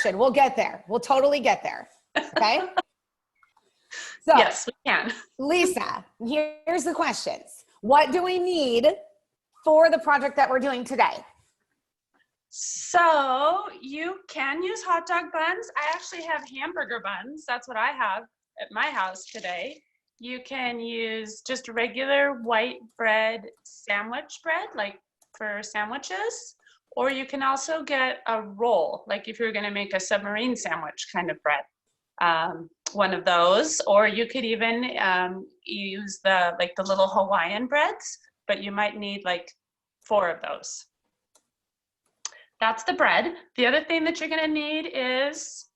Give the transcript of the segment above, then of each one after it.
We'll get there. We'll totally get there. Okay. So yes, we can. Lisa, here's the questions. What do we need for the project that we're doing today? So you can use hot dog buns. I actually have hamburger buns. That's what I have at my house today. You can use just regular white bread, sandwich bread, like for sandwiches, or you can also get a roll, like if you're going to make a submarine sandwich kind of bread, one of those, or you could even use the little Hawaiian breads, but you might need like 4 of those. That's the bread. The other thing that you're going to need is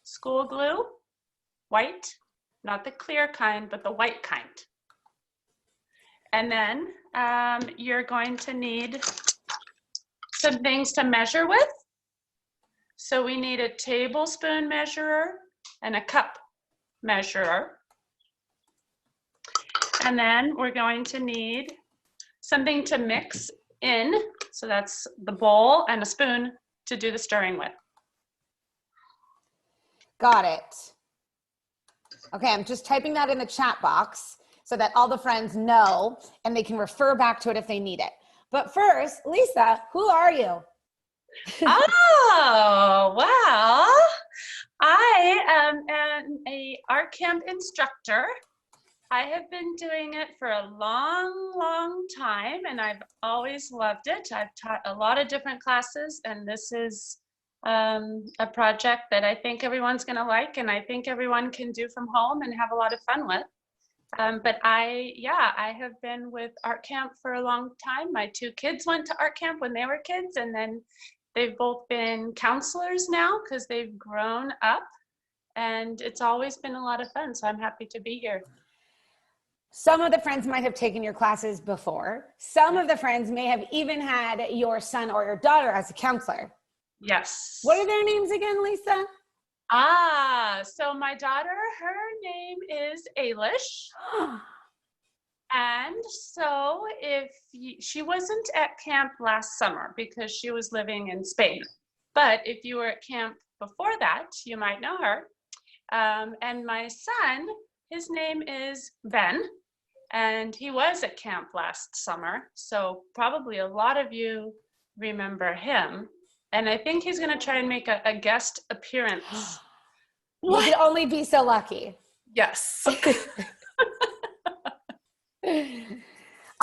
school glue, white, not the clear kind, but the white kind. And then you're going to need some things to measure with. So we need a tablespoon measurer and a cup measurer. And then we're going to need something to mix in. So that's the bowl and a spoon to do the stirring with. Got it. Okay, I'm just typing that in the chat box so that all the friends know and they can refer back to it if they need it. But first, Lisa, who are you? Oh, well, I am an art camp instructor. I have been doing it for a long, long time, and I've always loved it. I've taught a lot of different classes, and this is a project that I think everyone's going to like, and I think everyone can do from home and have a lot of fun with. But I have been with art camp for a long time. My 2 kids went to art camp when they were kids, and then they've both been counselors now because they've grown up, and it's always been a lot of fun. So I'm happy to be here. Some of the friends might have taken your classes before. Some of the friends may have even had your son or your daughter as a counselor. Yes. What are their names again, Lisa? So my daughter, her name is Ailish. And so she wasn't at camp last summer because she was living in Spain. But if you were at camp before that, you might know her. And my son, his name is Ben, and he was at camp last summer. So probably a lot of you remember him. And I think he's going to try and make a guest appearance. You could only be so lucky. Yes.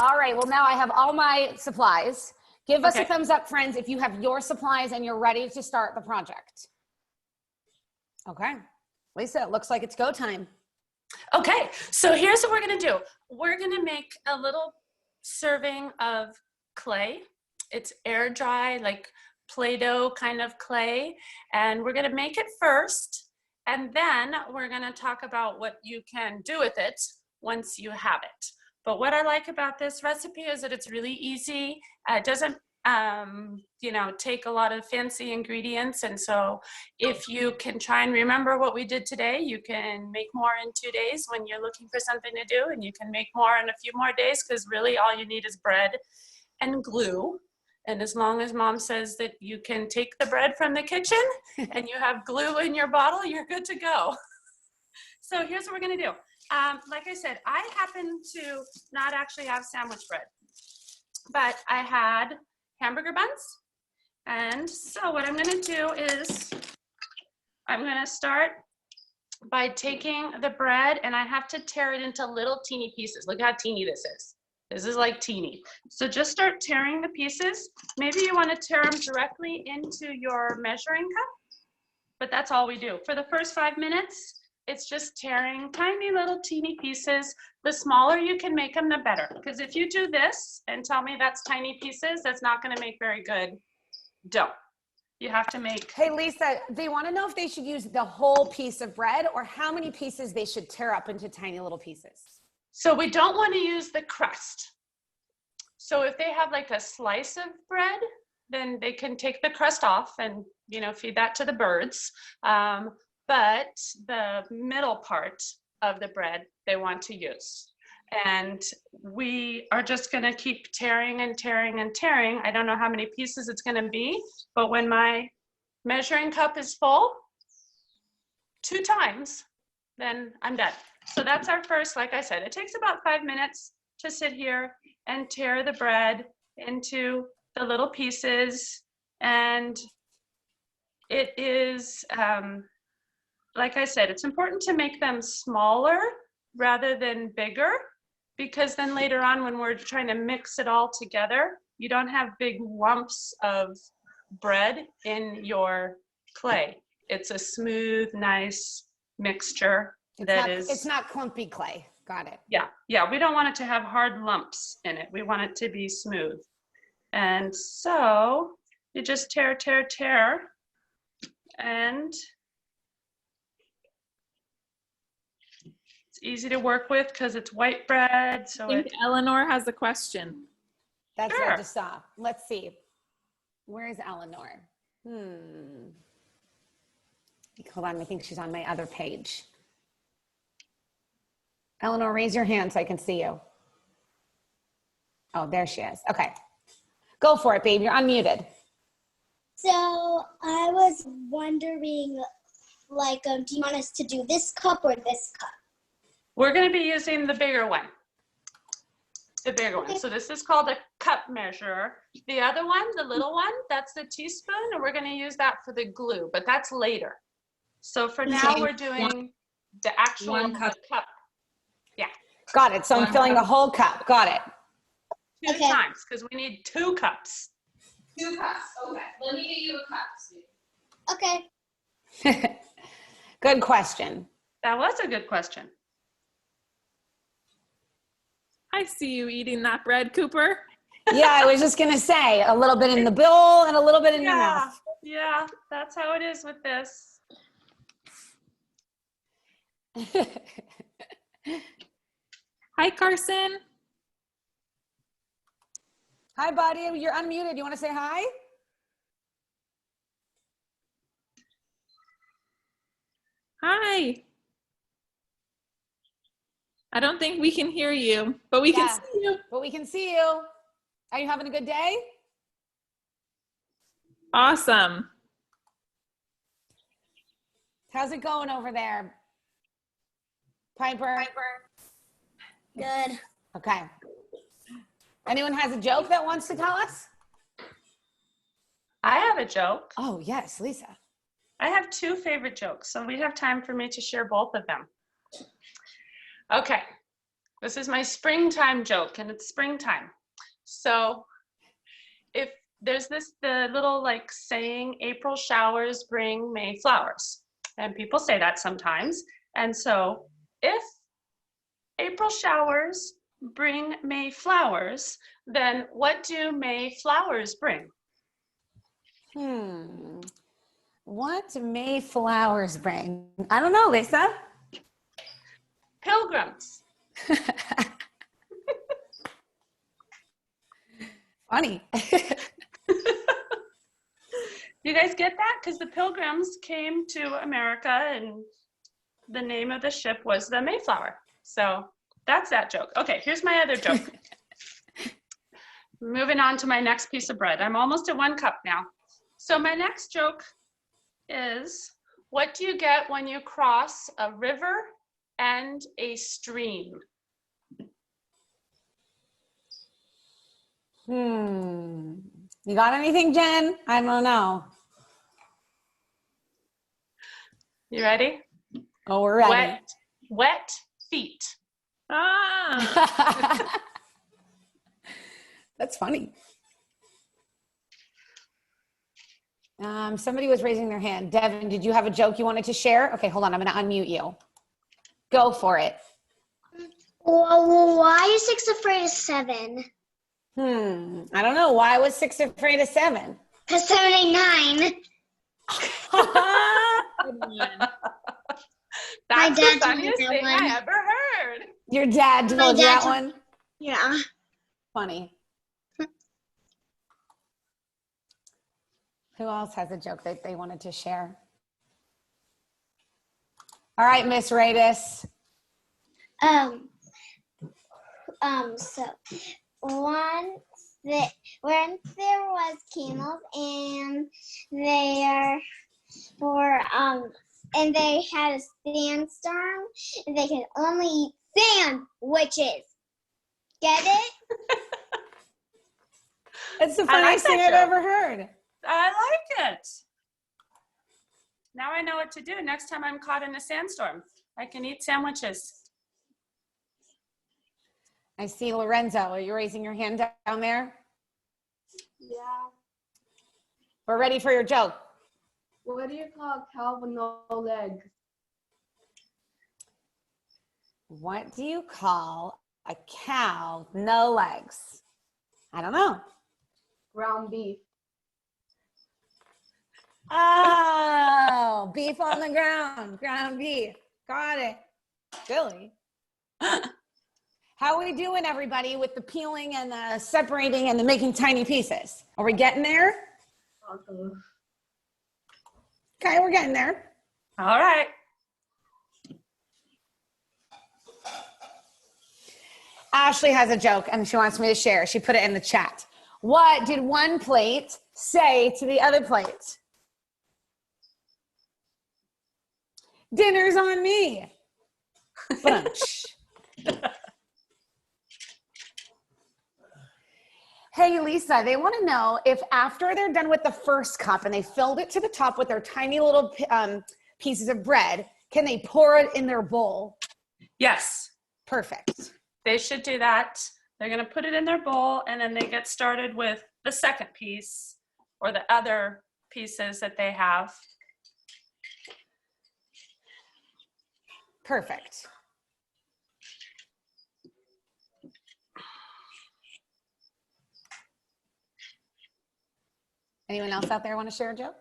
All right. Well, now I have all my supplies. Give us a thumbs up, friends, if you have your supplies and you're ready to start the project. Okay. Lisa, it looks like it's go time. Okay. So here's what we're going to do. We're going to make a little serving of clay. It's air dry, like Play-Doh kind of clay. And we're going to make it first. And then we're going to talk about what you can do with it once you have it. But what I like about this recipe is that it's really easy. It doesn't, take a lot of fancy ingredients. And so if you can try and remember what we did today, you can make more in 2 days when you're looking for something to do. And you can make more in a few more days because really all you need is bread and glue. And as long as mom says that you can take the bread from the kitchen and you have glue in your bottle, you're good to go. So here's what we're going to do. Like I said, I happen to not actually have sandwich bread, but I had hamburger buns. And so what I'm going to do is I'm going to start by taking the bread, and I have to tear it into little teeny pieces. Look how teeny this is. This is like teeny. So just start tearing the pieces. Maybe you want to tear them directly into your measuring cup, but that's all we do. For the first 5 minutes, it's just tearing tiny little teeny pieces. The smaller you can make them, the better. Because if you do this and tell me that's tiny pieces, that's not going to make very good dough. You have to make. Hey, Lisa, they want to know if they should use the whole piece of bread or how many pieces they should tear up into tiny little pieces. So we don't want to use the crust. So if they have like a slice of bread, then they can take the crust off and, feed that to the birds. But the middle part of the bread they want to use. And we are just going to keep tearing and tearing and tearing. I don't know how many pieces it's going to be, but when my measuring cup is full 2 times, then I'm done. So that's our first, like I said, it takes about 5 minutes to sit here and tear the bread into the little pieces. And it is, like I said, it's important to make them smaller rather than bigger, because then later on when we're trying to mix it all together, you don't have big lumps of bread in your clay. It's a smooth, nice mixture. It's not clumpy clay. Got it. Yeah, we don't want it to have hard lumps in it. We want it to be smooth. And so you just tear, and it's easy to work with because it's white bread. So I think Eleanor has a question. That's Sure. what I just saw. Let's see. Where is Eleanor? Hold on, I think she's on my other page. Eleanor, raise your hand so I can see you. Oh, there she is. Okay. Go for it, babe. You're unmuted. So I was wondering, like, do you want us to do this cup or this cup? we're going to be using the bigger one. The bigger one. So this is called a cup measure. The other one, the little one, that's the teaspoon, and we're going to use that for the glue, but that's later. So for now, we're doing the actual cup. Yeah. Got it. So I'm filling the whole cup. Got it. Two times, because we need 2 cups. 2 cups. Okay. Let me get you a cup. Okay. Good question. That was a good question. I see you eating that bread, Cooper. Yeah, I was just going to say a little bit in the bowl and a little bit in your mouth. Yeah, that's how it is with this. Hi, Carson. Hi, buddy. You're unmuted. You want to say hi? Hi. I don't think we can hear you, but we can see you. But we can see you. Are you having a good day? Awesome. How's it going over there, Piper? Good. Okay. Anyone has a joke that wants to tell us? I have a joke. Oh, yes, Lisa. I have 2 favorite jokes, so we have time for me to share both of them. Okay, this is my springtime joke, and it's springtime. So if there's the little like saying, April showers bring May flowers. And people say that sometimes. And so if April showers bring May flowers, then what do May flowers bring? What do May flowers bring? I don't know, Lisa. Pilgrims. Funny. You guys get that? Because the Pilgrims came to America and the name of the ship was the Mayflower. So that's that joke. Okay, here's my other joke. Moving on to my next piece of bread. I'm almost at 1 cup now. So my next joke is, what do you get when you cross a river and a stream? You got anything, Jen? I don't know. You ready? Oh, we're ready. Wet feet. Ah. That's funny. Somebody was raising their hand. Devin, did you have a joke you wanted to share? Okay, hold on. I'm going to unmute you. Go for it. Well, why is 6 afraid of 7? I don't know. Why was 6 afraid of 7? Because 7 ain't 9. That's dad the told me funniest that thing one. I ever heard. Your dad told you that one? Yeah. Funny. Who else has a joke that they wanted to share? All right, Miss Radis. So once when there was camels and there were and they had a sandstorm and they could only eat sandwiches. Get it? It's the funniest thing I've ever heard. I like it. Now I know what to do next time I'm caught in a sandstorm. I can eat sandwiches. I see Lorenzo. Are you raising your hand down there? Yeah. We're ready for your joke. What do you call a cow with no legs? What do you call a cow with no legs? I don't know. Ground beef. Oh, beef on the ground. Ground beef. Got it. Silly. How are we doing, everybody, with the peeling and the separating and the making tiny pieces? Are we getting there? Okay, we're getting there. All right. Ashley has a joke and she wants me to share. She put it in the chat. What did one plate say to the other plate? Dinner's on me. Bunch. Hey, Lisa, they want to know if after they're done with the first cup and they filled it to the top with their tiny little pieces of bread, can they pour it in their bowl? Yes. Perfect. They should do that. They're going to put it in their bowl and then they get started with the second piece or the other pieces that they have. Perfect. Anyone else out there want to share a joke?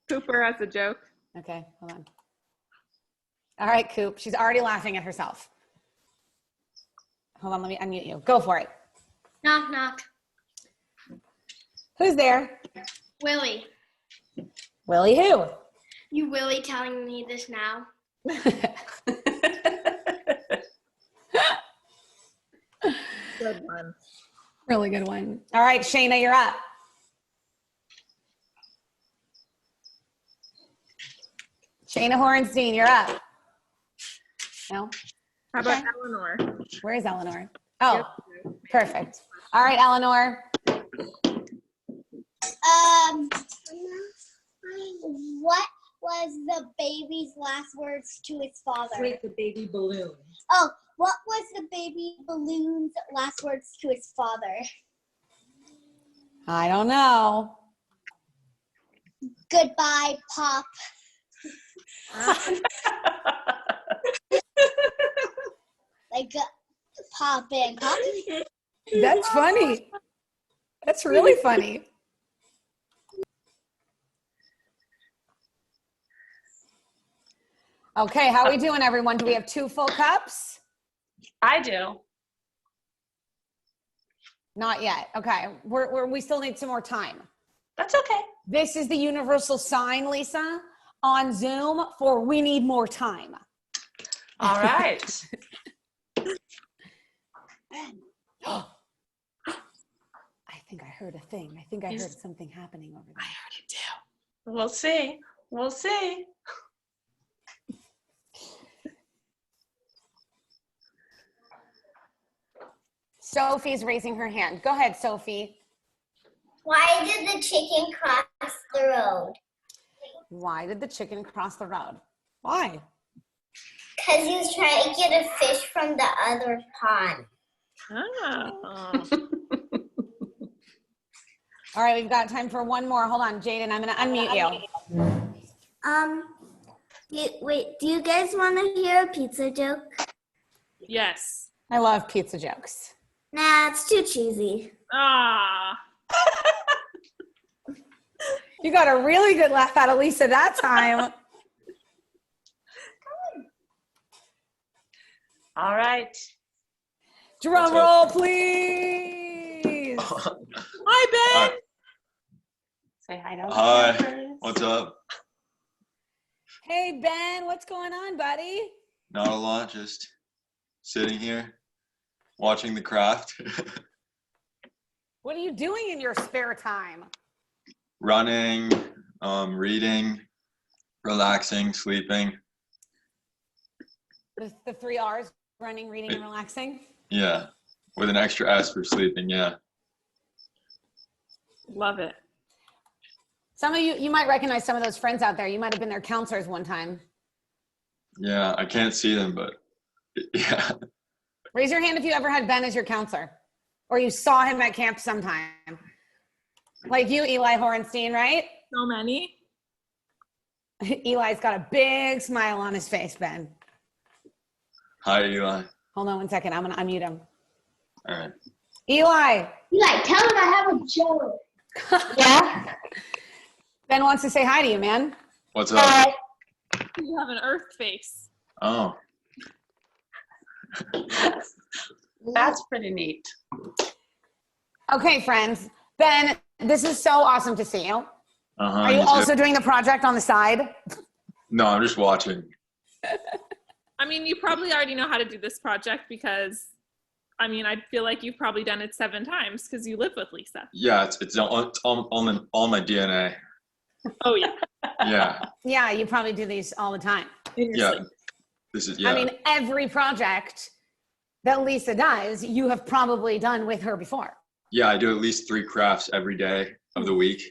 Cooper has a joke. Okay, hold on. All right, Coop. She's already laughing at herself. Hold on, let me unmute you. Go for it. Knock, knock. Who's there? Willie. Willie who? You Willie telling me this now? Good one. Really good one. All right, Shayna, you're up. Shayna Horenstein, you're up. No? How about Okay. Eleanor? Where is Eleanor? Oh, perfect. All right, Eleanor. What was the baby's last words to his father? Wait, the baby balloon. Oh, what was the baby balloon's last words to his father? I don't know. Goodbye, Pop. Like Pop and Pop. That's funny. That's really funny. Okay, how are we doing, everyone? Do we have 2 full cups? I do. Not yet. Okay, we still need some more time. That's okay. This is the universal sign, Lisa, on Zoom for we need more time. All right. I think I heard a thing. I think I heard something happening over there. I already do. We'll see. We'll see. Sophie's raising her hand. Go ahead, Sophie. Why did the chicken cross the road? Why did the chicken cross the road? Why? Because he was trying to get a fish from the other pond. Oh. All right, we've got time for one more. Hold on, Jaden, I'm going to unmute you. Wait, do you guys want to hear a pizza joke? Yes. I love pizza jokes. Nah, it's too cheesy. Ah. You got a really good laugh out of Lisa that time. All right. Drum roll, please. Hi, Ben. Say hi to Hi. the What's up? Hey, Ben, what's going on, buddy? Not a lot, just sitting here watching the craft. What are you doing in your spare time? Running, reading, relaxing, sleeping. The 3 R's, running, reading, and relaxing? Yeah, with an extra S for sleeping, yeah. Love it. Some of you might recognize some of those friends out there. You might have been their counselors one time. Yeah, I can't see them, but yeah. Raise your hand if you ever had Ben as your counselor, or you saw him at camp sometime. Like you, Eli Horenstein, right? So many. Eli's got a big smile on his face, Ben. Hi, Eli. Hold on 1 second. I'm going to unmute him. All right. Eli. Eli, tell him I have a joke. Yeah? Ben wants to say hi to you, man. What's up? You have an earth face. Oh, That's pretty neat. Okay, friends. Ben, this is so awesome to see you. Are you also doing the project on the side? No, I'm just watching. I mean, you probably already know how to do this project because, I mean, I feel like you've probably done it 7 times because you live with Lisa. Yeah, it's all my DNA. Oh, yeah. Yeah. Yeah, you probably do these all the time. Yeah. This is, yeah. I mean, every project that Lisa does, you have probably done with her before. Yeah, I do at least 3 crafts every day of the week.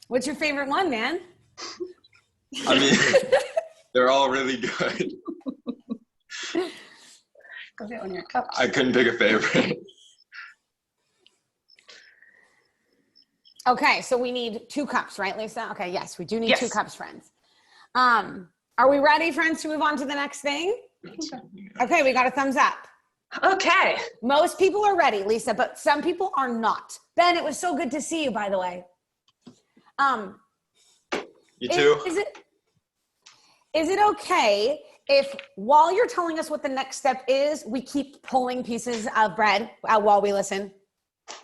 What's your favorite one, man? I mean, they're all really good. Go get one of your cups. I couldn't pick a favorite. Okay, so we need 2 cups, right, Lisa? Okay, yes, we do need Yes. 2 cups, friends. Are we ready, friends, to move on to the next thing? Okay, we got a thumbs up. Okay. Most people are ready, Lisa, but some people are not. Ben, it was so good to see you, by the way. You too? Is it okay if while you're telling us what the next step is, we keep pulling pieces of bread while we listen?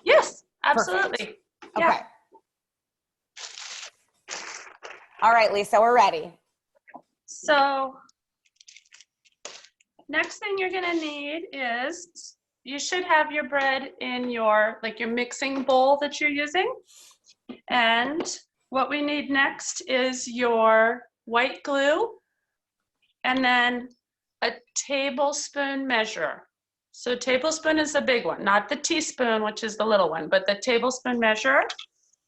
Yes, absolutely. Okay. Yeah. All right, Lisa, we're ready. So next thing you're gonna need is, you should have your bread in your mixing bowl that you're using. And what we need next is your white glue and then a tablespoon measure. So tablespoon is the big one, not the teaspoon, which is the little one, but the tablespoon measure.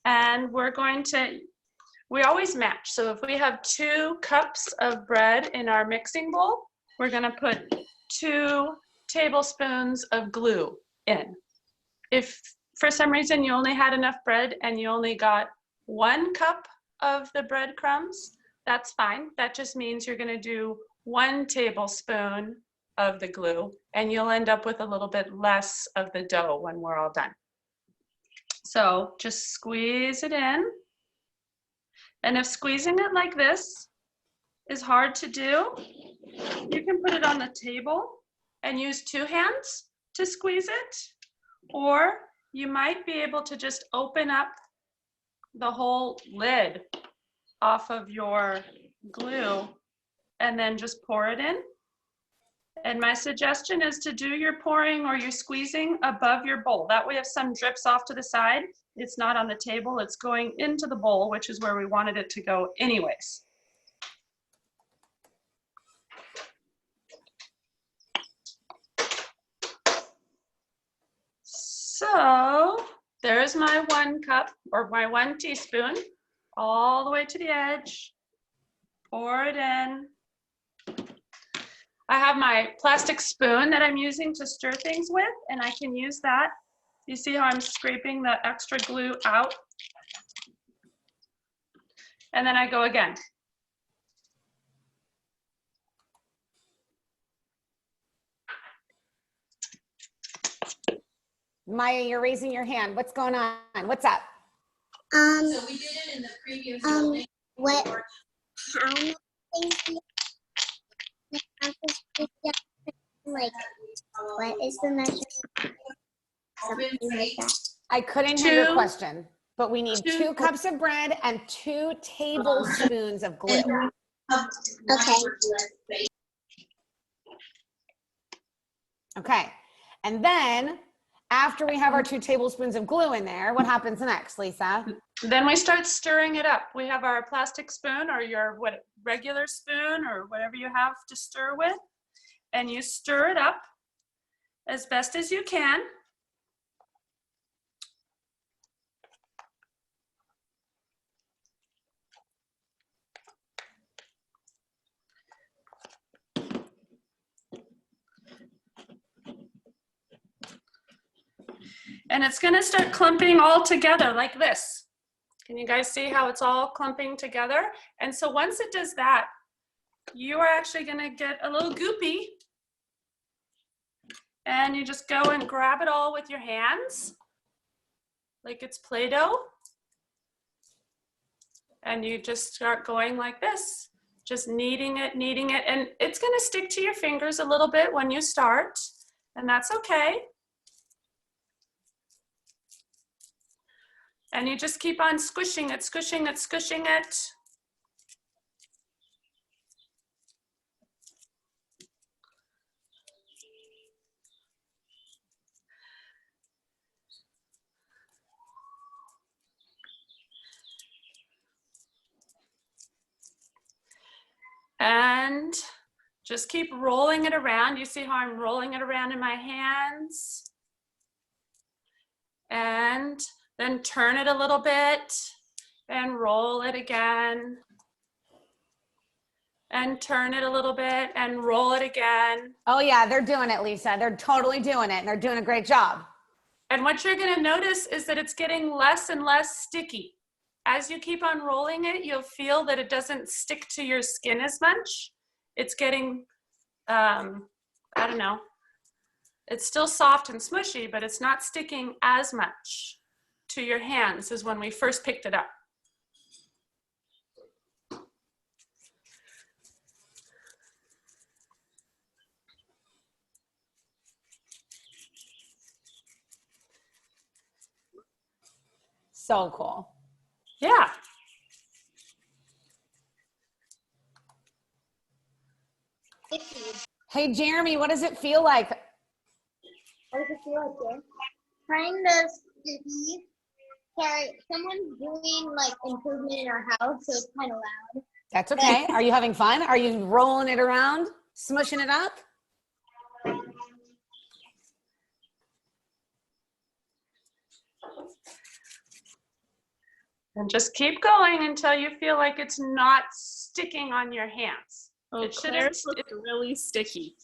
And we always match. So if we have 2 cups of bread in our mixing bowl, we're gonna put 2 tablespoons of glue in. If for some reason you only had enough bread and you only got 1 cup of the breadcrumbs, that's fine. That just means you're gonna do 1 tablespoon of the glue and you'll end up with a little bit less of the dough when we're all done. So just squeeze it in. And if squeezing it like this is hard to do, you can put it on the table and use 2 hands to squeeze it, or you might be able to just open up the whole lid off of your glue and then just pour it in. And my suggestion is to do your pouring or your squeezing above your bowl. That way if some drips off to the side, it's not on the table, it's going into the bowl, which is where we wanted it to go anyways. So there's my 1 cup or my 1 teaspoon all the way to the edge. Pour it in. I have my plastic spoon that I'm using to stir things with, and I can use that. You see how I'm scraping the extra glue out? And then I go again. Maya, you're raising your hand. What's going on? What's up? So we did it in the previous building. What? How many things do you have to speak up? Like, what is the measurement? Something like that. I couldn't hear your 2 question, but we need 2 cups of bread and 2 tablespoons of glue. Okay. Okay. And then After we have our 2 tablespoons of glue in there, what happens next, Lisa? Then we start stirring it up. We have our plastic spoon or your regular spoon or whatever you have to stir with. And you stir it up as best as you can. And it's gonna start clumping all together like this. Can you guys see how it's all clumping together? And so once it does that, you are actually gonna get a little goopy. And you just go and grab it all with your hands, like it's Play-Doh. And you just start going like this, just kneading it, and it's gonna stick to your fingers a little bit when you start, and that's okay. And you just keep on squishing it, squishing it, squishing it. And just keep rolling it around. You see how I'm rolling it around in my hands? And then turn it a little bit and roll it again. And turn it a little bit and roll it again. Oh yeah, they're doing it, Lisa. They're totally doing it, and they're doing a great job. And what you're gonna notice is that it's getting less and less sticky. As you keep on rolling it, you'll feel that it doesn't stick to your skin as much. It's getting, I don't know, it's still soft and smushy, but it's not sticking as much to your hands as when we first picked it up. So cool. Yeah. Hey, Jeremy, what does it feel like? What does it feel like, Jen? Kind of sticky. Sorry, someone's doing like improvement in our house, so it's kind of loud. That's okay. Are you having fun? Are you rolling it around, smushing it up? And just keep going until you feel like it's not sticking on your hands. Oh, It shouldn't- Claire's looks really sticky.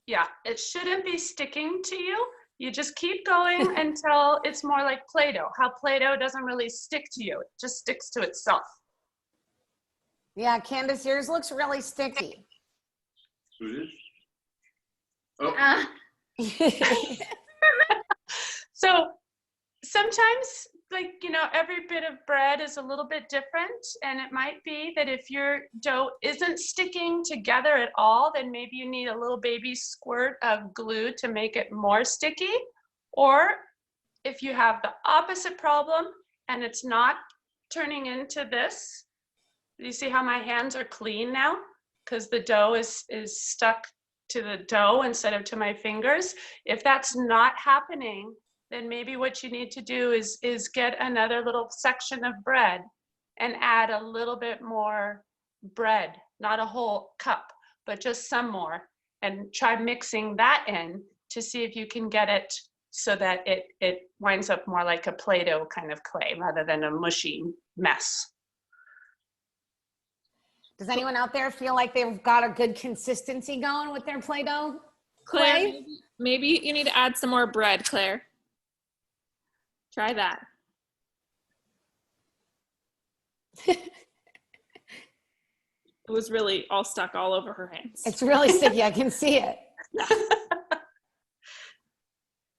Yeah, it shouldn't be sticking to you. You just keep going until it's more like Play-Doh. How Play-Doh doesn't really stick to you. It just sticks to itself. Yeah, Candace, yours looks really sticky. Who is? Oh, So sometimes, like, you know, every bit of bread is a little bit different. And it might be that if your dough isn't sticking together at all, then maybe you need a little baby squirt of glue to make it more sticky. Or if you have the opposite problem and it's not turning into this, you see how my hands are clean now? Because the dough is stuck to the dough instead of to my fingers. If that's not happening, then maybe what you need to do is get another little section of bread and add a little bit more bread, not a whole cup, but just some more, and try mixing that in to see if you can get it so that it winds up more like a Play-Doh kind of clay rather than a mushy mess. Does anyone out there feel like they've got a good consistency going with their Play-Doh Claire, clay? maybe you need to add some more bread, Claire. Try that. It was really all stuck all over her hands. It's really sticky. I can see it.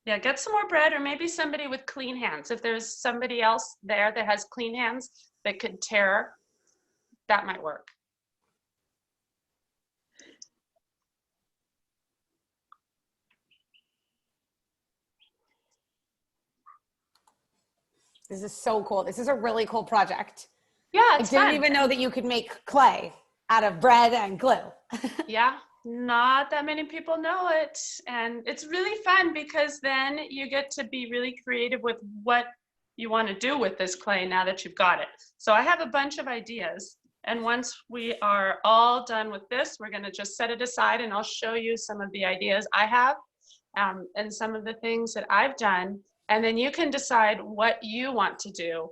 Yeah, get some more bread, or maybe somebody with clean hands. If there's somebody else there that has clean hands that could tear, that might work. This is so cool. This is a really cool project. Yeah, I it's didn't fun. even know that you could make clay out of bread and glue. Yeah, Not that many people know it. And it's really fun because then you get to be really creative with what you want to do with this clay now that you've got it. So I have a bunch of ideas. And once we are all done with this, we're going to just set it aside and I'll show you some of the ideas I have and some of the things that I've done. And then you can decide what you want to do.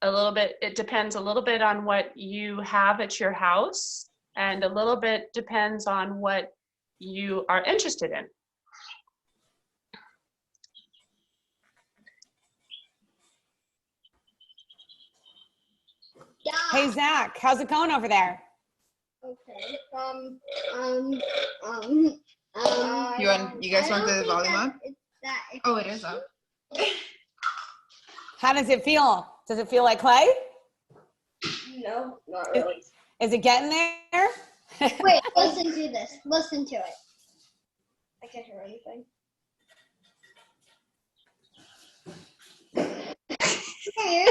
A little bit, it depends a little bit on what you have at your house, and a little bit depends on what you are interested in. Hey, Zach, how's it going over there? Okay. You guys want the volume up? Oh, it is up. How does it feel? Does it feel like clay? No, not really. Is it getting there? Wait, listen to this. Listen to it. I can't hear anything. Okay.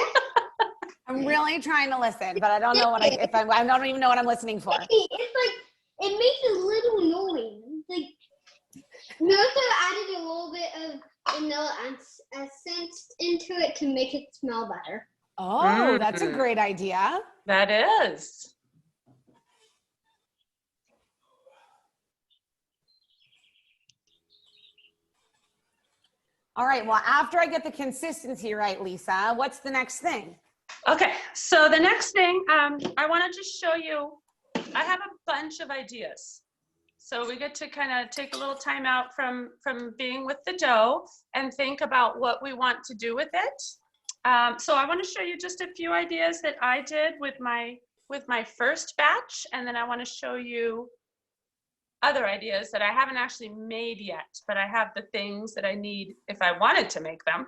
I'm really trying to listen, but I don't know what I don't even know what I'm listening for. It's like, it makes a little noise. Like, notice I added a little bit of vanilla essence into it to make it smell better. Oh, that's a great idea. That is. All right, well, after I get the consistency right, Lisa, what's the next thing? Okay, so the next thing, I want to just show you, I have a bunch of ideas. So we get to kind of take a little time out from being with the dough and think about what we want to do with it. So I want to show you just a few ideas that I did with my first batch, and then I want to show you other ideas that I haven't actually made yet, but I have the things that I need if I wanted to make them.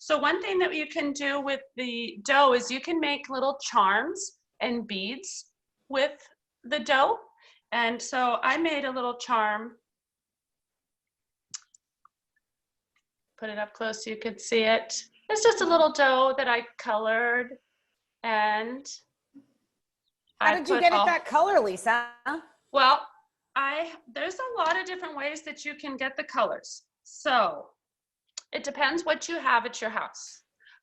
So one thing that you can do with the dough is you can make little charms and beads with the dough. And so I made a little charm. Put it up close so you could see it. It's just a little dough that I colored, and How did you get it that color, Lisa? Well, there's a lot of different ways that you can get the colors. So it depends what you have at your house.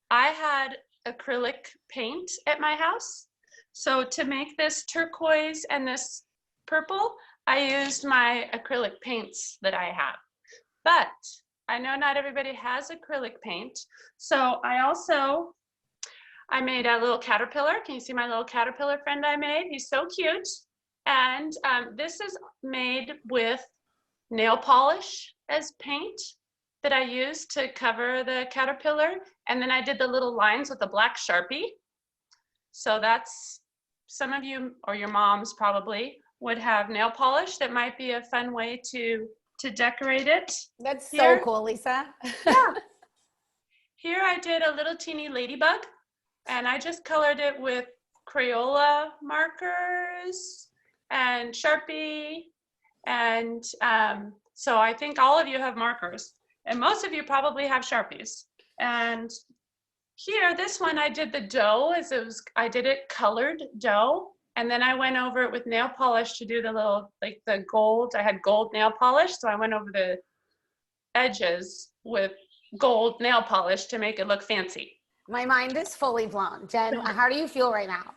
I had acrylic paint at my house. So to make this turquoise and this purple, I used my acrylic paints that I have. But I know not everybody has acrylic paint. So I made a little caterpillar. Can you see my little caterpillar friend I made? He's so cute. And this is made with nail polish as paint that I used to cover the caterpillar. And then I did the little lines with a black Sharpie. So that's, some of you or your moms probably would have nail polish. That might be a fun way to decorate it. That's so cool, Lisa. Yeah. Here I did a little teeny ladybug, and I just colored it with Crayola markers and Sharpie. And so I think all of you have markers, and most of you probably have Sharpies. And here, this one, I did the dough I did it colored dough. And then I went over it with nail polish to do the little, like the gold. I had gold nail polish, so I went over the edges with gold nail polish to make it look fancy. My mind is fully blown. Jen, how do you feel right now?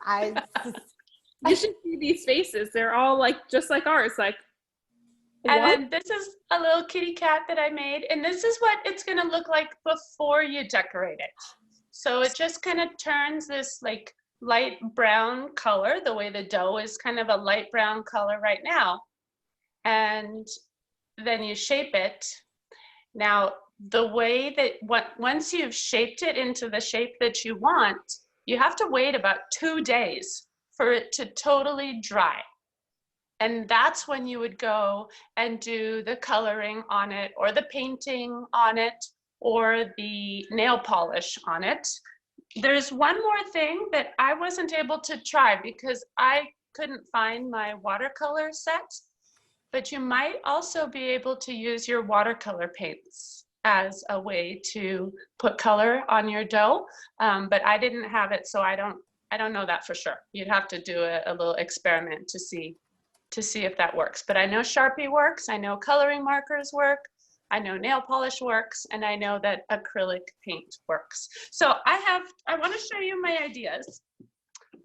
You should see these faces. They're all like just like ours. Like, and what? then this is a little kitty cat that I made, and this is what it's gonna look like before you decorate it. So it just kind of turns this like light brown color, the way the dough is kind of a light brown color right now. And then you shape it. Now, the way that once you've shaped it into the shape that you want, you have to wait about 2 days for it to totally dry. And that's when you would go and do the coloring on it, or the painting on it, or the nail polish on it. There's one more thing that I wasn't able to try because I couldn't find my watercolor set, but you might also be able to use your watercolor paints as a way to put color on your dough. But I didn't have it, so I don't know that for sure. You'd have to do a little experiment to see to see if that works. But I know Sharpie works. I know coloring markers work. I know nail polish works, and I know that acrylic paint works. So I want to show you my ideas.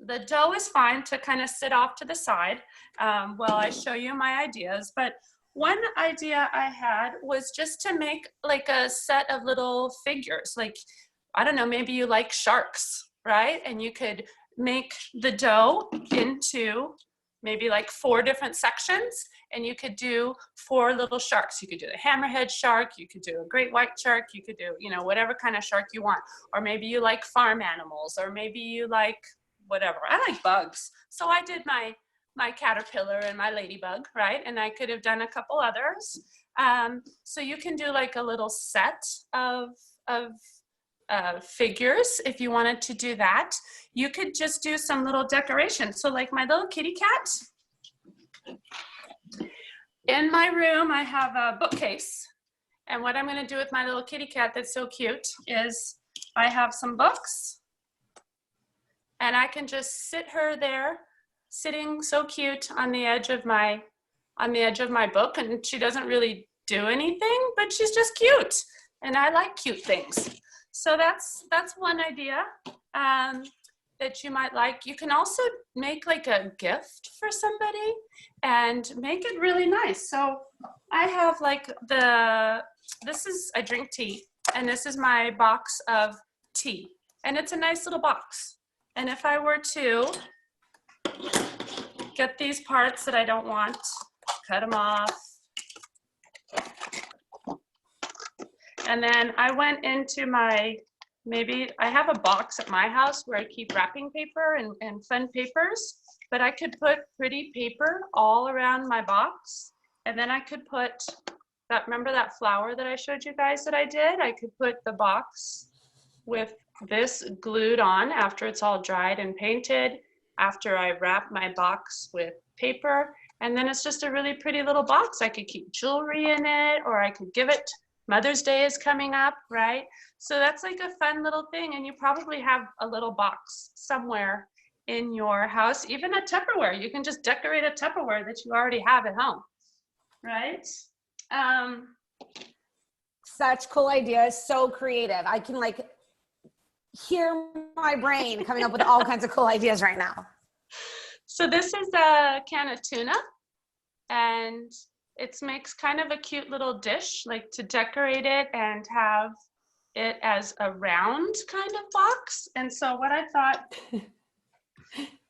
The dough is fine to kind of sit off to the side while I show you my ideas. But one idea I had was just to make like a set of little figures. Like, I don't know, maybe you like sharks, right? And you could make the dough into maybe like 4 different sections, and you could do 4 little sharks. You could do the hammerhead shark, you could do a great white shark, you could do, you know, whatever kind of shark you want. Or maybe you like farm animals, or maybe you like whatever. I like bugs. So I did my caterpillar and my ladybug, right? And I could have done a couple others. So you can do like a little set of figures if you wanted to do that. You could just do some little decoration. So like my little kitty cat. In my room, I have a bookcase. And what I'm gonna do with my little kitty cat that's so cute is I have some books, and I can just sit her there, sitting so cute on the edge of my book, and she doesn't really do anything, but she's just cute, and I like cute things. So that's one idea that you might like. You can also make like a gift for somebody and make it really nice. So I have like I drink tea, and this is my box of tea, and it's a nice little box. And if I were to get these parts that I don't want, cut them off. And then I went into maybe I have a box at my house where I keep wrapping paper and fun papers, but I could put pretty paper all around my box. And then I could put remember that flower that I showed you guys that I did? I could put the box with this glued on after it's all dried and painted, after I wrap my box with paper, and then it's just a really pretty little box. I could keep jewelry in it, or I could give it. Mother's Day is coming up, right? So that's like a fun little thing, and you probably have a little box somewhere in your house, even a Tupperware. You can just decorate a Tupperware that you already have at home, right? Such cool ideas, so creative. I can like hear my brain coming up with all kinds of cool ideas right now. So this is a can of tuna, and it makes kind of a cute little dish, like to decorate it and have it as a round kind of box. And so what I thought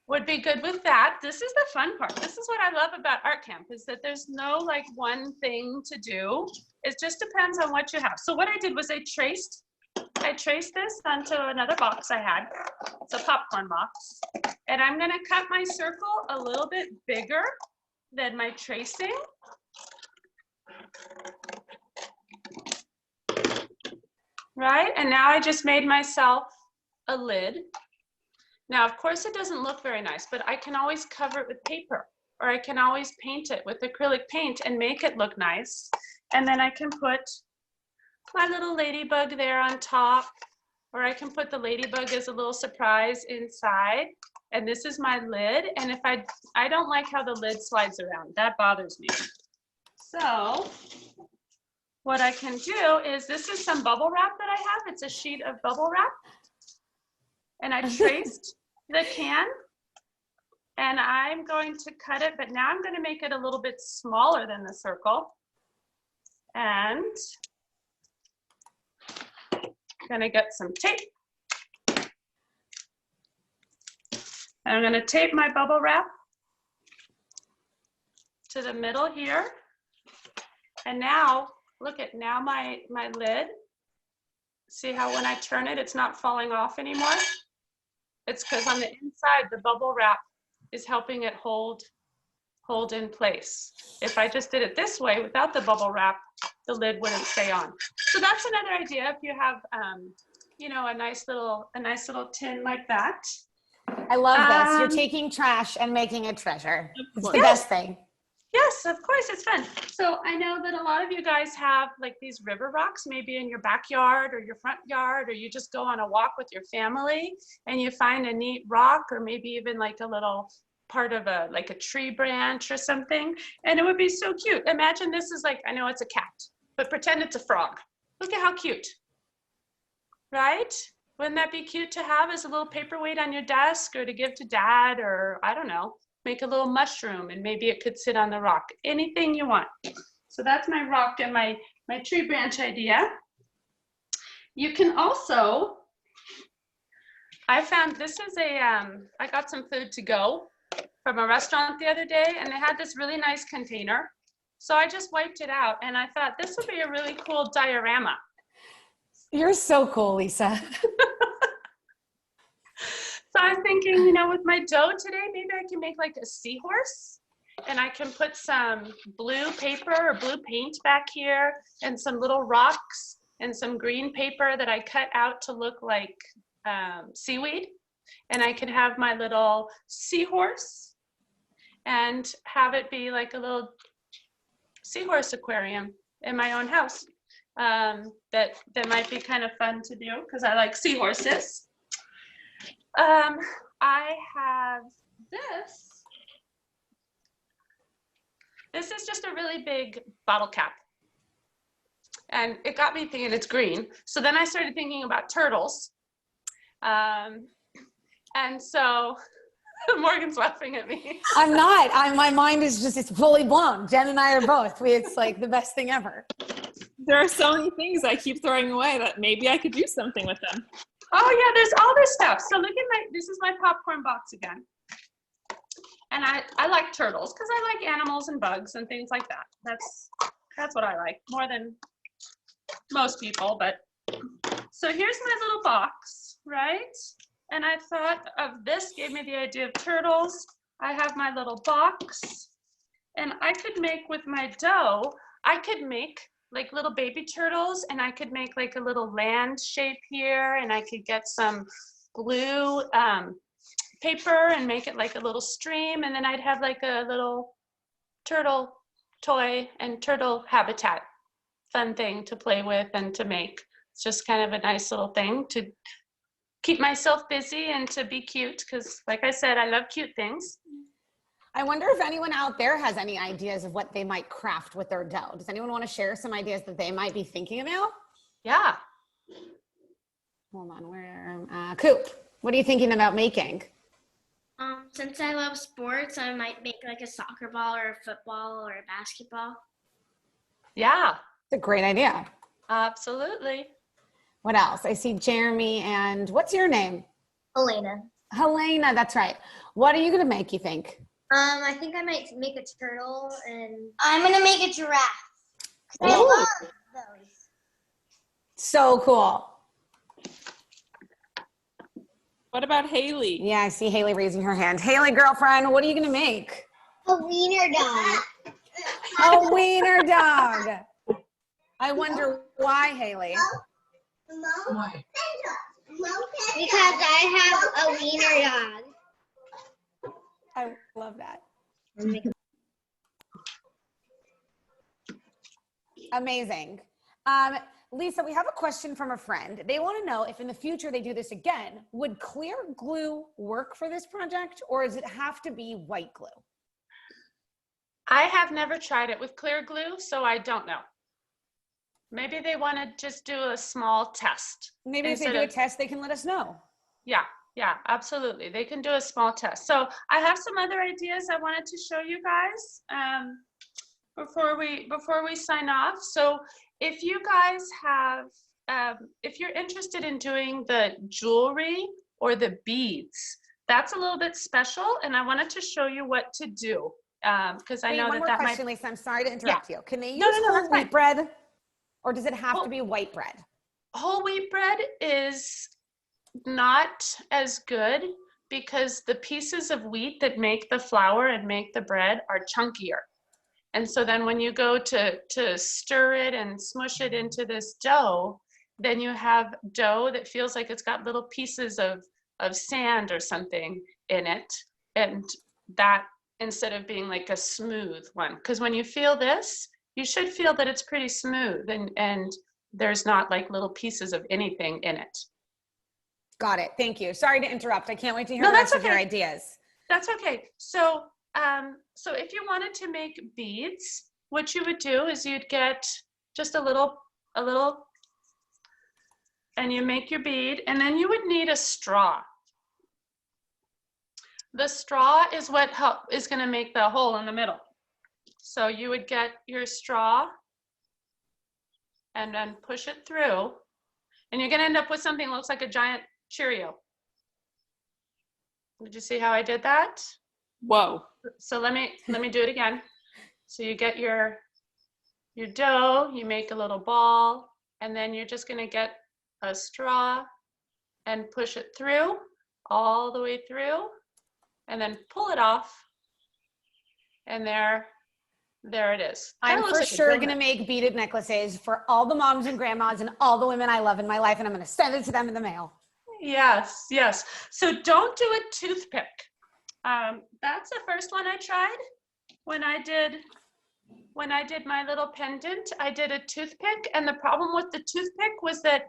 would be good with that, this is the fun part. This is what I love about art camp, is that there's no like one thing to do. It just depends on what you have. So what I did was I traced this onto another box I had. It's a popcorn box. And I'm gonna cut my circle a little bit bigger than my tracing. Right, and now I just made myself a lid. Now, of course, it doesn't look very nice, but I can always cover it with paper, or I can always paint it with acrylic paint and make it look nice. And then I can put my little ladybug there on top, or I can put the ladybug as a little surprise inside. And this is my lid. And if I don't like how the lid slides around, that bothers me. So what I can do is, this is some bubble wrap that I have. It's a sheet of bubble wrap. And I traced the can, and I'm going to cut it, but now I'm going to make it a little bit smaller than the circle. And I'm going to get some tape. And I'm going to tape my bubble wrap to the middle here. And now, look at my lid. See how when I turn it, it's not falling off anymore? It's because on the inside, the bubble wrap is helping it hold in place. If I just did it this way without the bubble wrap, the lid wouldn't stay on. So that's another idea if you have, you know, a nice little tin like that. I love this. You're taking trash and making it treasure. It's the best thing. Yes, of course, it's fun. So I know that a lot of you guys have like these river rocks, maybe in your backyard or your front yard, or you just go on a walk with your family and you find a neat rock, or maybe even like a little part of like a tree branch or something, and it would be so cute. Imagine this is like, I know it's a cat, but pretend it's a frog. Look at how cute, right? Wouldn't that be cute to have as a little paperweight on your desk, or to give to dad, or I don't know, make a little mushroom and maybe it could sit on the rock. Anything you want. So that's my rock and my tree branch idea. You can also, I found this is I got some food to go from a restaurant the other day, and they had this really nice container. So I just wiped it out, and I thought this would be a really cool diorama. You're so cool, Lisa. So I'm thinking, you know, with my dough today, maybe I can make like a seahorse, and I can put some blue paper or blue paint back here, and some little rocks and some green paper that I cut out to look like seaweed. And I can have my little seahorse and have it be like a little seahorse aquarium in my own house. That might be kind of fun to do because I like seahorses. I have this. This is just a really big bottle cap. And it got me thinking it's green. So then I started thinking about turtles. And so Morgan's laughing at me. I'm not. My mind is just, it's fully blown. Jen and I are both. It's like the best thing ever. There are so many things I keep throwing away that maybe I could do something with them. Oh yeah, there's all this stuff. So look at this is my popcorn box again. And I like turtles because I like animals and bugs and things like that. That's what I like more than most people. But so here's my little box, right? And I thought of this, gave me the idea of turtles. I have my little box, and I could make with my dough, I could make like little baby turtles, and I could make like a little land shape here, and I could get some blue paper and make it like a little stream, and then I'd have like a little turtle toy and turtle habitat, fun thing to play with and to make. It's just kind of a nice little thing to keep myself busy and to be cute, because like I said, I love cute things. I wonder if anyone out there has any ideas of what they might craft with their dough. Does anyone want to share some ideas that they might be thinking about? Yeah. Hold on, where, Coop, what are you thinking about making? Since I love sports, I might make like a soccer ball or a football or a basketball. Yeah. It's a great idea. Absolutely. What else? I see Jeremy and what's your name? Elena. Helena, that's right. What are you going to make, you think? I think I might make a turtle, and I'm gonna make a giraffe. I Ooh. love those. So cool. What about Haley? Yeah, I see Haley raising her hand. Haley, girlfriend, what are you going to make? A wiener dog. A wiener dog. I wonder why, Haley. Why? Because I have a wiener dog. I love that. Amazing. Lisa, we have a question from a friend. They want to know if in the future they do this again, would clear glue work for this project, or does it have to be white glue? I have never tried it with clear glue, so I don't know. Maybe they want to just do a small test. Maybe if they do a test, they can let us know. Yeah, absolutely. They can do a small test. So I have some other ideas I wanted to show you guys before we sign off. So if you guys have, if you're interested in doing the jewelry or the beads, that's a little bit special, and I wanted to show you what to do because I know one more that question, might. Lisa. I'm sorry to interrupt you. Can they use No, whole wheat bread, or does it have to be white bread? Whole wheat bread is not as good because the pieces of wheat that make the flour and make the bread are chunkier. And so then when you go to stir it and smush it into this dough, then you have dough that feels like it's got little pieces of sand or something in it. And that, instead of being like a smooth one, because when you feel this, you should feel that it's pretty smooth and there's not like little pieces of anything in it. Got it. Thank you. Sorry to interrupt. I can't wait to hear the rest of your ideas. That's okay. So, so if you wanted to make beads, what you would do is you'd get just a little, and you make your bead, and then you would need a straw. The straw is what is going to make the hole in the middle. So you would get your straw and then push it through, and you're going to end up with something that looks like a giant Cheerio. Did you see how I did that? Whoa. So let me do it again. So you get your dough, you make a little ball, and then you're just going to get a straw and push it through, all the way through, and then pull it off, and there it is. I'm for sure going to make beaded necklaces for all the moms and grandmas and all the women I love in my life, and I'm going to send it to them in the mail. Yes, yes. So don't do a toothpick. That's the first one I tried. When I did my little pendant, I did a toothpick, and the problem with the toothpick was that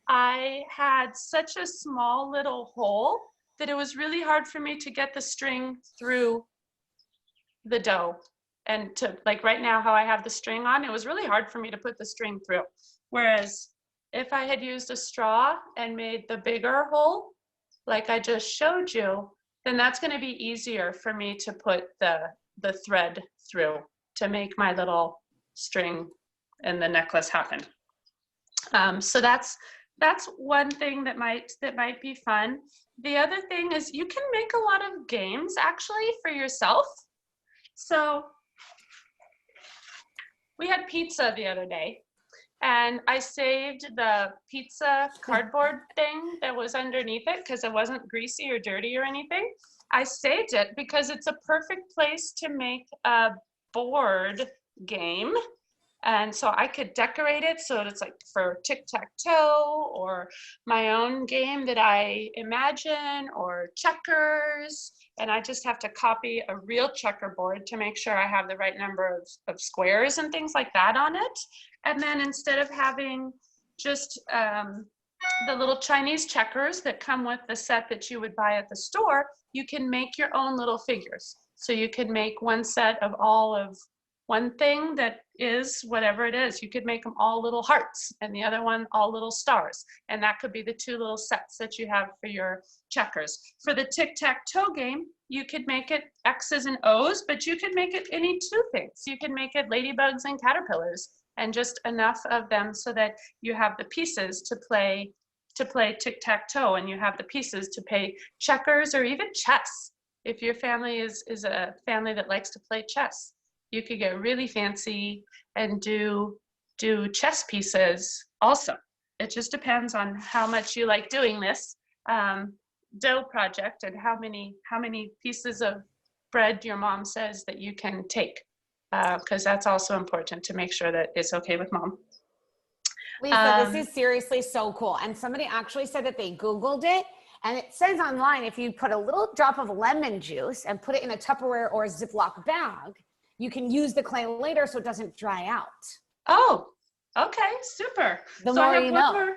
I had such a small little hole that it was really hard for me to get the string through the dough. And to, like right now, how I have the string on, it was really hard for me to put the string through. Whereas if I had used a straw and made the bigger hole, like I just showed you, then that's going to be easier for me to put the thread through to make my little string and the necklace happen. So that's one thing that might be fun. The other thing is you can make a lot of games actually for yourself. So we had pizza the other day, and I saved the pizza cardboard thing that was underneath it because it wasn't greasy or dirty or anything. I saved it because it's a perfect place to make a board game. And so I could decorate it so it's like for tic-tac-toe or my own game that I imagine, or checkers. And I just have to copy a real checkerboard to make sure I have the right number of squares and things like that on it. And then instead of having just the little Chinese checkers that come with the set that you would buy at the store, you can make your own little figures. So you could make one set of all of one thing that is whatever it is. You could make them all little hearts, and the other one all little stars. And that could be the two little sets that you have for your checkers. For the tic-tac-toe game, you could make it X's and O's, but you could make it any two things. You could make it ladybugs and caterpillars, and just enough of them so that you have the pieces to play tic-tac-toe, and you have the pieces to play checkers or even chess. If your family is a family that likes to play chess, you could get really fancy and do chess pieces also. It just depends on how much you like doing this dough project and how many pieces of bread your mom says that you can take, because that's also important to make sure that it's okay with mom. Lisa, this is seriously so cool. And somebody actually said that they Googled it, and it says online, if you put a little drop of lemon juice and put it in a Tupperware or a Ziploc bag, you can use the clay later so it doesn't dry out. Oh, okay, super. The so more I have you know.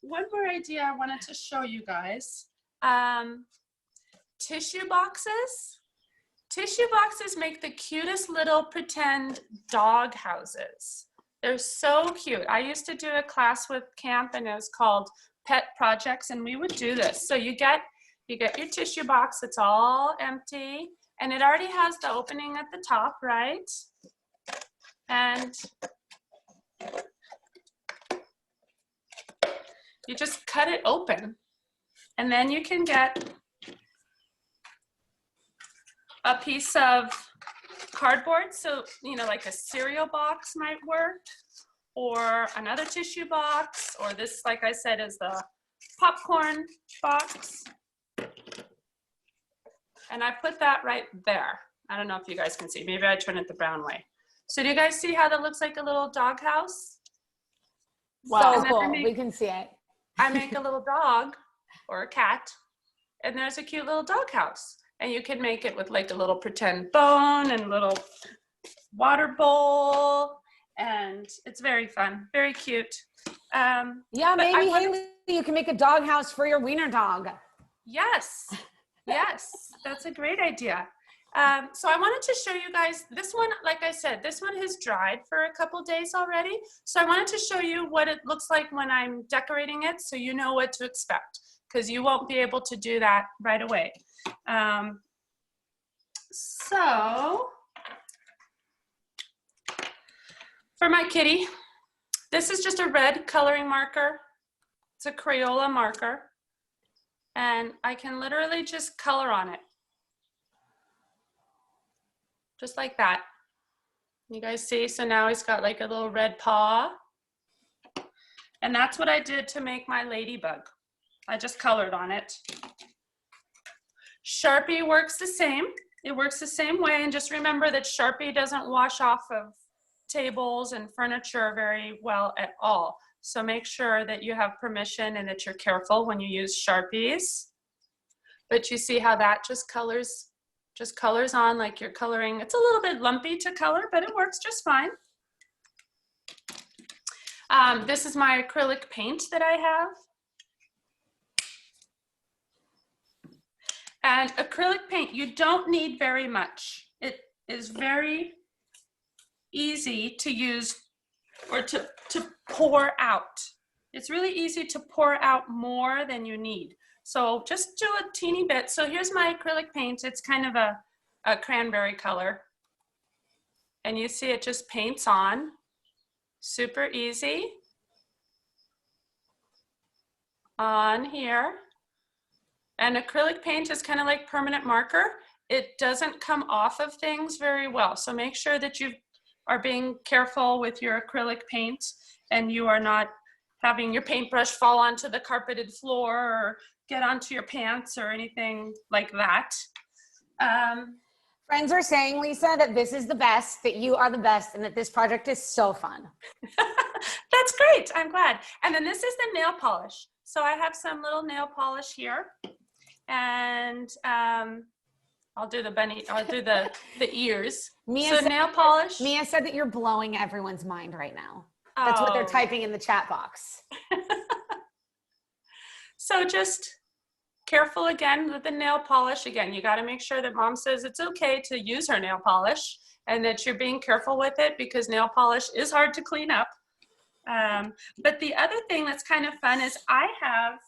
one more idea I wanted to show you guys. Tissue boxes. Tissue boxes make the cutest little pretend dog houses. They're so cute. I used to do a class with camp, and it was called Pet Projects, and we would do this. So you get your tissue box, it's all empty, and it already has the opening at the top, right? And you just cut it open, and then you can get a piece of cardboard. So, like a cereal box might work, or another tissue box, or this, like I said, is the popcorn box. And I put that right there. I don't know if you guys can see. Maybe I turn it the brown way. So do you guys see how that looks like a little dog house? Wow. So cool. We can see it. I make a little dog or a cat, and there's a cute little dog house. And you can make it with like a little pretend bone and little water bowl. And it's very fun, very cute. Yeah, maybe Haley, you can make a dog house for your wiener dog. Yes. Yes, that's a great idea. So I wanted to show you guys this one. Like I said, this one has dried for a couple days already. So I wanted to show you what it looks like when I'm decorating it, so you know what to expect, because you won't be able to do that right away. So for my kitty, this is just a red coloring marker. It's a Crayola marker, and I can literally just color on it. Just like that. You guys see? So now he's got like a little red paw. And that's what I did to make my ladybug. I just colored on it. Sharpie works the same. It works the same way. And just remember that Sharpie doesn't wash off of tables and furniture very well at all. So make sure that you have permission and that you're careful when you use Sharpies. But you see how that just colors on like you're coloring. It's a little bit lumpy to color, but it works just fine. This is my acrylic paint that I have. And acrylic paint, you don't need very much. It is very easy to use or to pour out. It's really easy to pour out more than you need. So just do a teeny bit. So here's my acrylic paint. It's kind of a cranberry color. And you see it just paints on. Super easy. On here. And acrylic paint is kind of like permanent marker. It doesn't come off of things very well. So make sure that you are being careful with your acrylic paint and you are not having your paintbrush fall onto the carpeted floor or get onto your pants or anything like that. Friends are saying, Lisa, that this is the best, that you are the best, and that this project is so fun. That's great. I'm glad. And then this is the nail polish. So I have some little nail polish here, and I'll do the bunny. I'll do the ears. Nail polish. Mia said that you're blowing everyone's mind right now. That's what they're typing in the chat box. So just careful again with the nail polish. Again, you got to make sure that mom says it's okay to use her nail polish and that you're being careful with it because nail polish is hard to clean up. But the other thing that's kind of fun is I have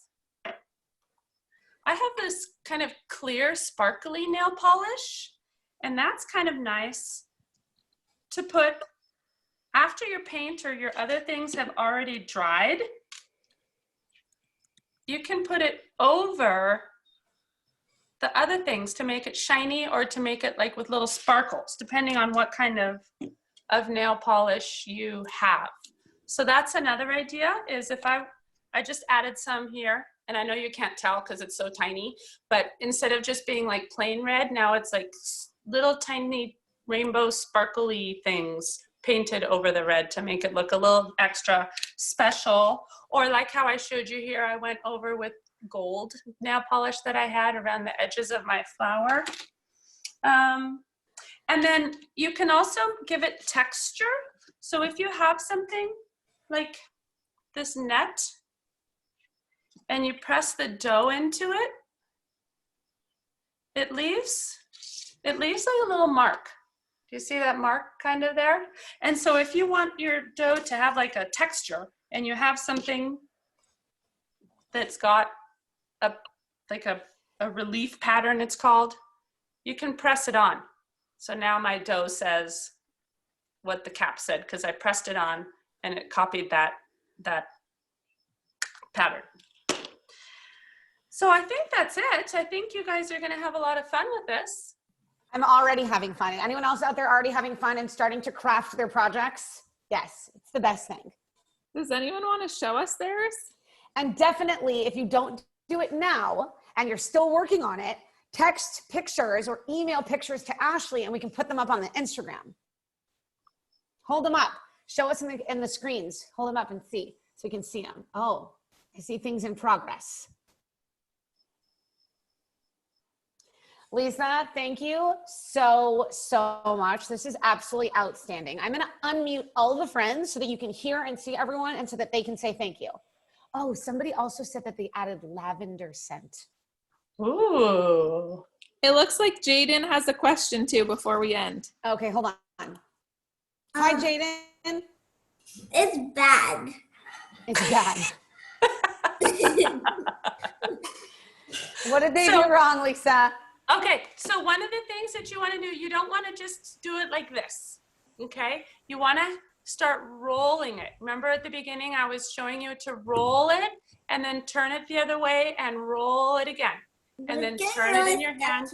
this kind of clear, sparkly nail polish, and that's kind of nice to put after your paint or your other things have already dried. You can put it over the other things to make it shiny or to make it like with little sparkles, depending on what kind of nail polish you have. So that's another idea is if I just added some here, and I know you can't tell because it's so tiny, but instead of just being like plain red, now it's like little tiny rainbow sparkly things painted over the red to make it look a little extra special. Or like how I showed you here, I went over with gold nail polish that I had around the edges of my flower. And then you can also give it texture. So if you have something like this net and you press the dough into it, it leaves like a little mark. Do you see that mark kind of there? And so if you want your dough to have like a texture and you have something that's got a relief pattern, it's called, you can press it on. So now my dough says what the cap said because I pressed it on and it copied that pattern. So I think that's it. I think you guys are gonna have a lot of fun with this. I'm already having fun. Anyone else out there already having fun and starting to craft their projects? Yes, it's the best thing. Does anyone want to show us theirs? And definitely, if you don't do it now and you're still working on it, text pictures or email pictures to Ashley and we can put them up on the Instagram. Hold them up. Show us in the screens. Hold them up and see so we can see them. Oh, I see things in progress. Lisa, thank you so much. This is absolutely outstanding. I'm going to unmute all the friends so that you can hear and see everyone and so that they can say thank you. Oh, somebody also said that they added lavender scent. Ooh. It looks like Jaden has a question too before we end. Okay, hold on. Hi, Jaden. It's bad. It's bad. What did they do wrong, Lisa? Okay, so one of the things that you want to do, you don't want to just do it like this, okay? You want to start rolling it. Remember at the beginning, I was showing you to roll it and then turn it the other way and roll it again. And then turn it in your hand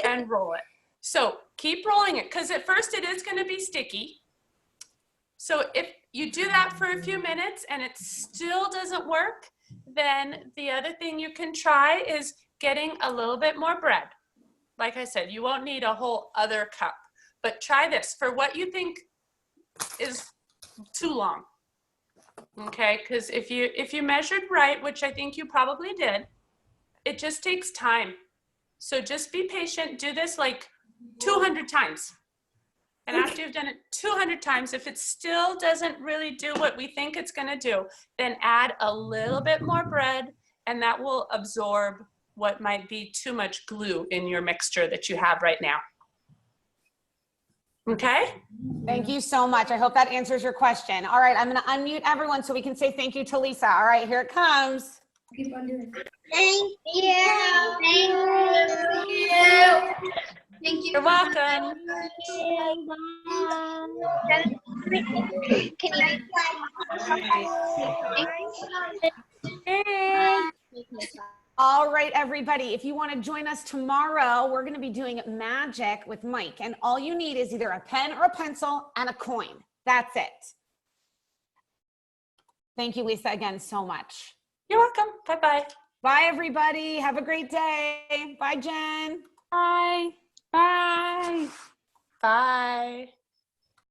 and roll it. So keep rolling it, because at first it is going to be sticky. So if you do that for a few minutes and it still doesn't work, then the other thing you can try is getting a little bit more bread. Like I said, you won't need a whole other cup, but try this for what you think is too long. Okay, because if you measured right, which I think you probably did, it just takes time. So just be patient. Do this like 200 times. And after you've done it 200 times, if it still doesn't really do what we think it's going to do, then add a little bit more bread, and that will absorb what might be too much glue in your mixture that you have right now. Okay? Thank you so much. I hope that answers your question. All right, I'm going to unmute everyone so we can say thank you to Lisa. All right, here it comes. Keep on doing it. Thank you. Thank you. You're welcome. All right, everybody, if you want to join us tomorrow, we're going to be doing magic with Mike, and all you need is either a pen or a pencil and a coin. That's it. Thank you, Lisa, again so much. You're welcome. Bye-bye. Bye, everybody. Have a great day. Bye, Jen. Bye. Bye. Bye.